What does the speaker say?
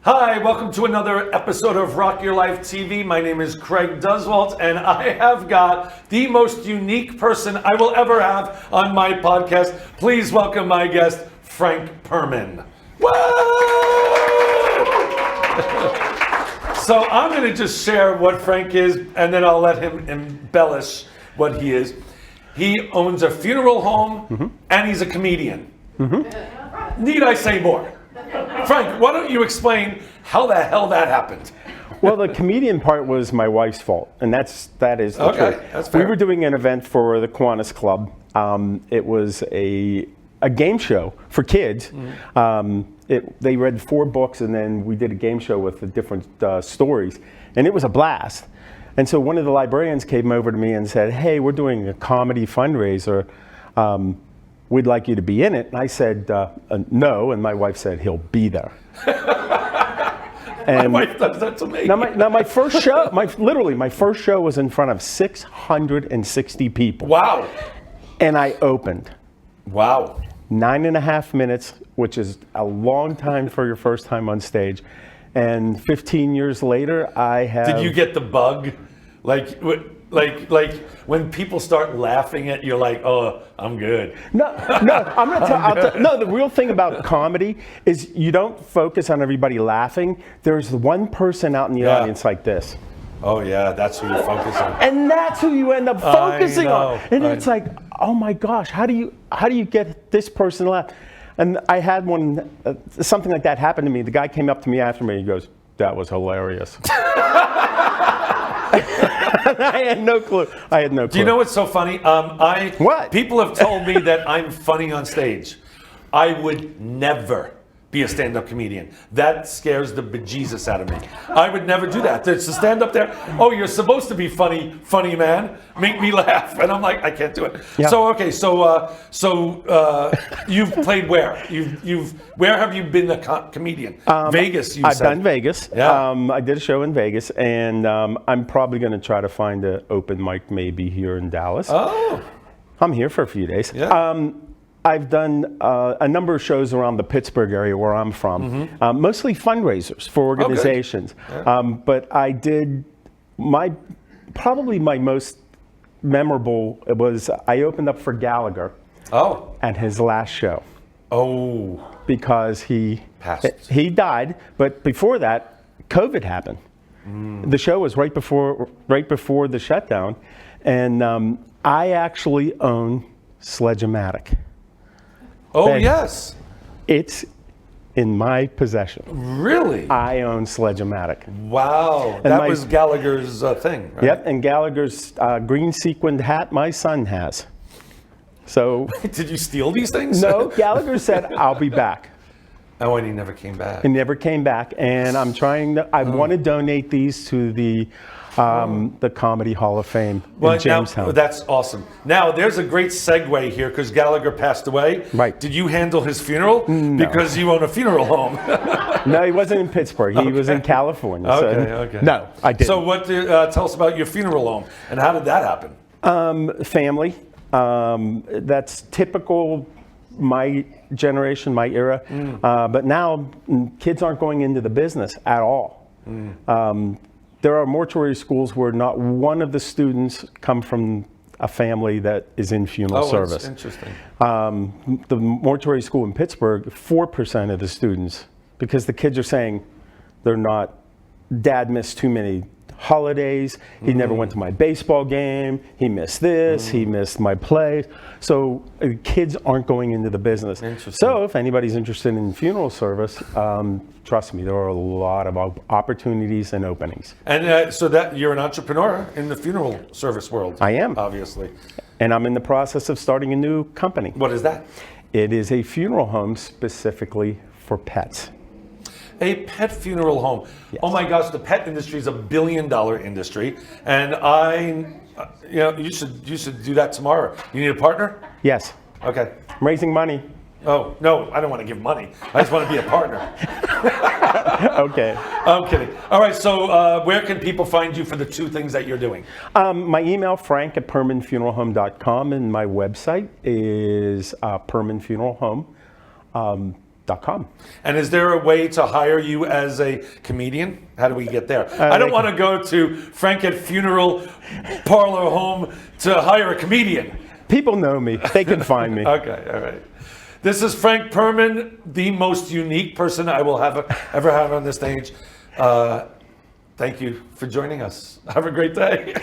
Hi, welcome to another episode of Rock Your Life TV. My name is Craig Duswalt, and I have got the most unique person I will ever have on my podcast. Please welcome my guest, Frank Perman. So I'm going to just share what Frank is, and then I'll let him embellish what he is. He owns a funeral home, and he's a comedian. Need I say more? Frank, why don't you explain how the hell that happened? Well, the comedian part was my wife's fault, and that is the truth. That's fair. We were doing an event for the Kiwanis Club. It was a game show for kids. They read 4 books, and then we did a game show with the different stories, and it was a blast. And so one of the librarians came over to me and said, "Hey, we're doing a comedy fundraiser. We'd like you to be in it." And I said, no, and my wife said, "He'll be there." And my wife does that to me. Now my first show, my first show was in front of 660 people. Wow. And I opened. Wow. 9.5 minutes, which is a long time for your first time on stage. And 15 years later, I have... Did you get the bug? Like when people start laughing at you, like, oh, I'm good. No, I'm gonna tell. No, the real thing about comedy is you don't focus on everybody laughing. There's one person out in the audience like this. Oh yeah, that's who you focus on. And that's who you end up focusing on. And it's like, oh my gosh, how do you get this person to laugh? And I had something like that happen to me. The guy came up to me after me. He goes, "That was hilarious." I had no clue. Do you know what's so funny? What? People have told me that I'm funny on stage. I would never be a stand-up comedian. That scares the bejesus out of me. I would never do that. To stand up there, oh, you're supposed to be funny man. Make me laugh. And I'm like, I can't do it. Yeah. So, okay, you've played where? Where have you been a comedian? Vegas, you said. I've done Vegas. Yeah. I did a show in Vegas, and I'm probably going to try to find an open mic maybe here in Dallas. Oh. I'm here for a few days. Yeah. I've done a number of shows around the Pittsburgh area where I'm from, mostly fundraisers for organizations. But I did probably my most memorable was I opened up for Gallagher. Oh. At his last show. Oh. Because he passed. He died, but before that, COVID happened. The show was right before the shutdown, and I actually own Sledge-O-Matic. Oh, yes. It's in my possession. Really? I own Sledge-O-Matic. Wow. And that was Gallagher's thing, right? Yep, and Gallagher's green sequined hat my son has. So. Did you steal these things? No, Gallagher said, "I'll be back." Oh, and he never came back. He never came back, and I want to donate these to the Comedy Hall of Fame in Jamestown. Now, that's awesome. Now, there's a great segue here because Gallagher passed away. Right. Did you handle his funeral? No. Because you own a funeral home. No, he wasn't in Pittsburgh. He was in California. Okay. No, I didn't. So tell us about your funeral home, and how did that happen? Family. That's typical my generation, my era. But now kids aren't going into the business at all. There are mortuary schools where not one of the students come from a family that is in funeral service. Oh, that's interesting. The mortuary school in Pittsburgh, 4% of the students, because the kids are saying Dad missed too many holidays, he never went to my baseball game, he missed this, he missed my play. So kids aren't going into the business. So if anybody's interested in funeral service, trust me, there are a lot of opportunities and openings. And so that you're an entrepreneur in the funeral service world. I am. Obviously. And I'm in the process of starting a new company. What is that? It is a funeral home specifically for pets. A pet funeral home. Yes. Oh my gosh, the pet industry is $1 billion industry, and you should do that tomorrow. You need a partner? Yes. Okay. I'm raising money. Oh no, I don't want to give money. I just want to be a partner. Okay. I'm kidding. All right. So where can people find you for the 2 things that you're doing? My email, frank@permanfuneralhome.com, and my website is permanfuneralhome.com. frankperman.com. And is there a way to hire you as a comedian? How do we get there? I don't want to go to Frank at Funeral Parlor Home to hire a comedian. People know me. They can find me. Okay, all right. This is Frank Perman, the most unique person I will ever have on this stage. Thank you for joining us. Have a great day.